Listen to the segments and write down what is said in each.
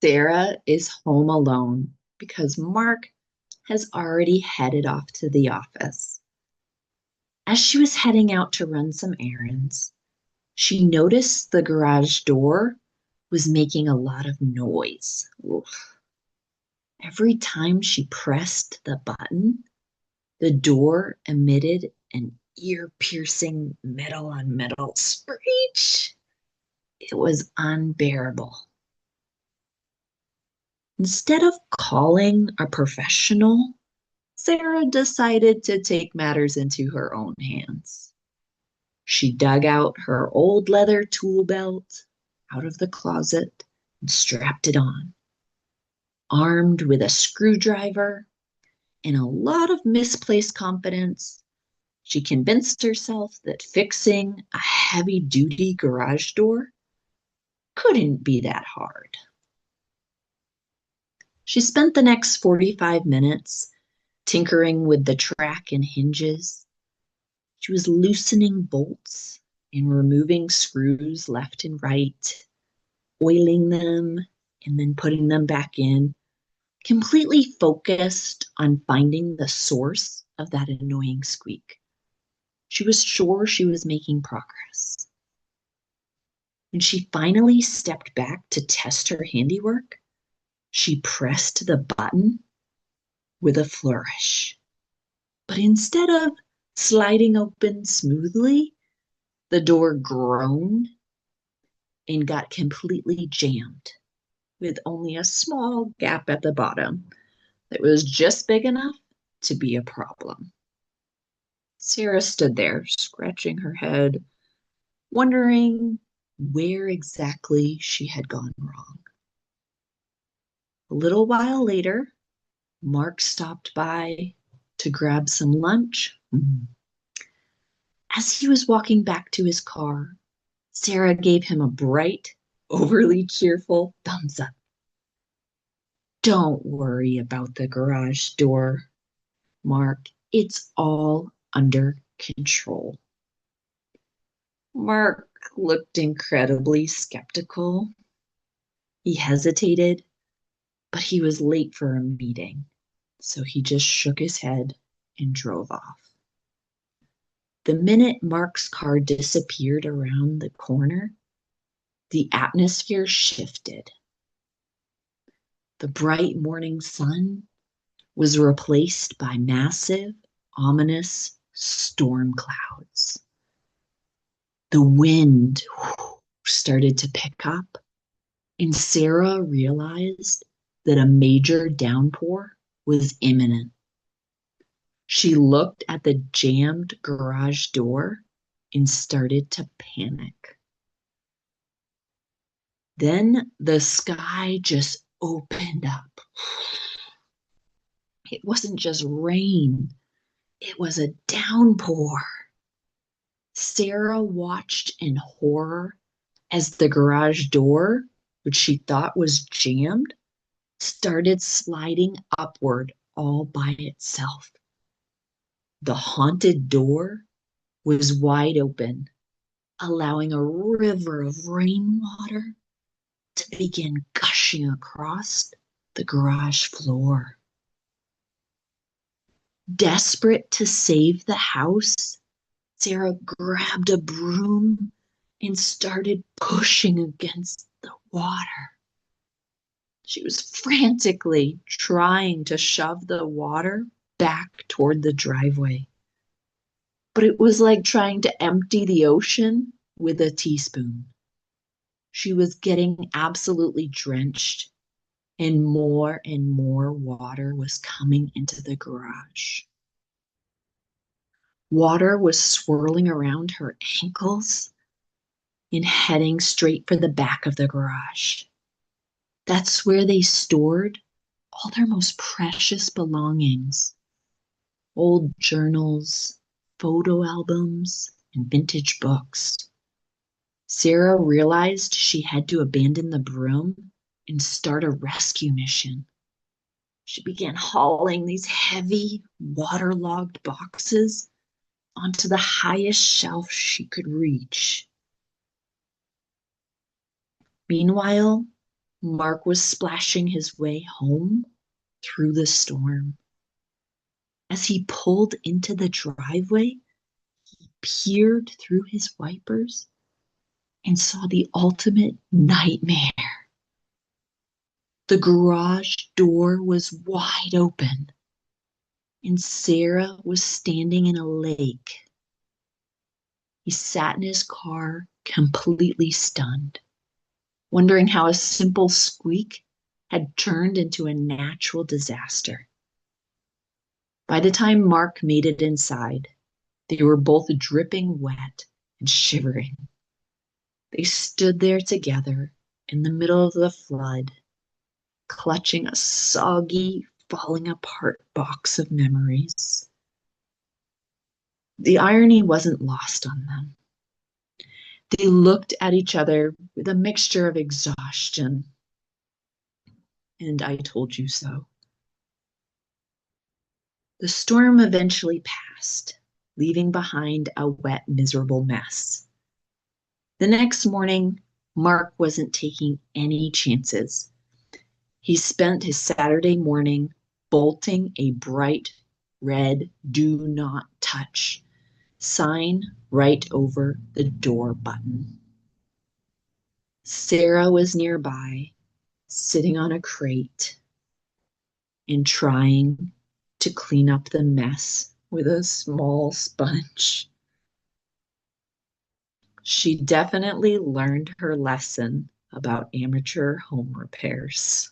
Sarah is home alone because Mark has already headed off to the office. As she was heading out to run some errands, she noticed the garage door was making a lot of noise. Oof. Every time she pressed the button, the door emitted an ear-piercing metal on metal screech. It was unbearable. Instead of calling a professional, Sarah decided to take matters into her own hands. She dug out her old leather tool belt out of the closet and strapped it on. Armed with a screwdriver and a lot of misplaced confidence, she convinced herself that fixing a heavy-duty garage door couldn't be that hard. She spent the next 45 minutes tinkering with the track and hinges. She was loosening bolts and removing screws left and right, oiling them and then putting them back in, completely focused on finding the source of that annoying squeak. She was sure she was making progress. When she finally stepped back to test her handiwork, she pressed the button with a flourish. But instead of sliding open smoothly, the door groaned and got completely jammed with only a small gap at the bottom that was just big enough to be a problem. Sarah stood there, scratching her head, wondering where exactly she had gone wrong. A little while later, Mark stopped by to grab some lunch. As he was walking back to his car, Sarah gave him a bright, overly cheerful thumbs up. Don't worry about the garage door, Mark. It's all under control. Mark looked incredibly skeptical. He hesitated, but he was late for a meeting, so he just shook his head and drove off. The minute Mark's car disappeared around the corner, the atmosphere shifted. The bright morning sun was replaced by massive, ominous storm clouds. The wind started to pick up, and Sarah realized that a major downpour was imminent. She looked at the jammed garage door and started to panic. Then the sky just opened up. It wasn't just rain, it was a downpour. Sarah watched in horror as the garage door, which she thought was jammed, started sliding upward all by itself. The haunted door was wide open, allowing a river of rainwater to begin gushing across the garage floor. Desperate to save the house, Sarah grabbed a broom and started pushing against the water. She was frantically trying to shove the water back toward the driveway. But it was like trying to empty the ocean with a teaspoon. She was getting absolutely drenched, and more water was coming into the garage. Water was swirling around her ankles and heading straight for the back of the garage. That's where they stored all their most precious belongings: old journals, photo albums, and vintage books. Sarah realized she had to abandon the broom and start a rescue mission. She began hauling these heavy, waterlogged boxes onto the highest shelf she could reach. Meanwhile, Mark was splashing his way home through the storm. As he pulled into the driveway, peered through his wipers, and saw the ultimate nightmare. The garage door was wide open, and Sarah was standing in a lake. He sat in his car, completely stunned, wondering how a simple squeak had turned into a natural disaster. By the time Mark made it inside, they were both dripping wet and shivering. They stood there together in the middle of the flood, clutching a soggy, falling apart box of memories. The irony wasn't lost on them. They looked at each other with a mixture of exhaustion and I told you so. The storm eventually passed, leaving behind a wet, miserable mess. The next morning, Mark wasn't taking any chances. He spent his Saturday morning bolting a bright red "Do Not Touch" sign right over the door button. Sarah was nearby, sitting on a crate and trying to clean up the mess with a small sponge. She definitely learned her lesson about amateur home repairs.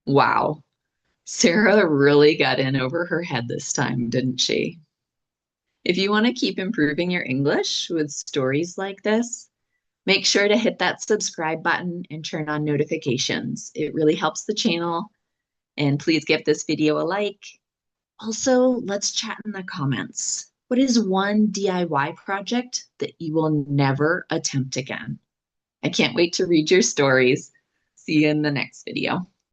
Wow, Sarah really got in over her head this time, didn't she? If you want to keep improving your English with stories like this, make sure to hit that subscribe button and turn on notifications. It really helps the channel. And please give this video a like. Also, let's chat in the comments. What is one DIY project that you will never attempt again? I can't wait to read your stories. See you in the next video.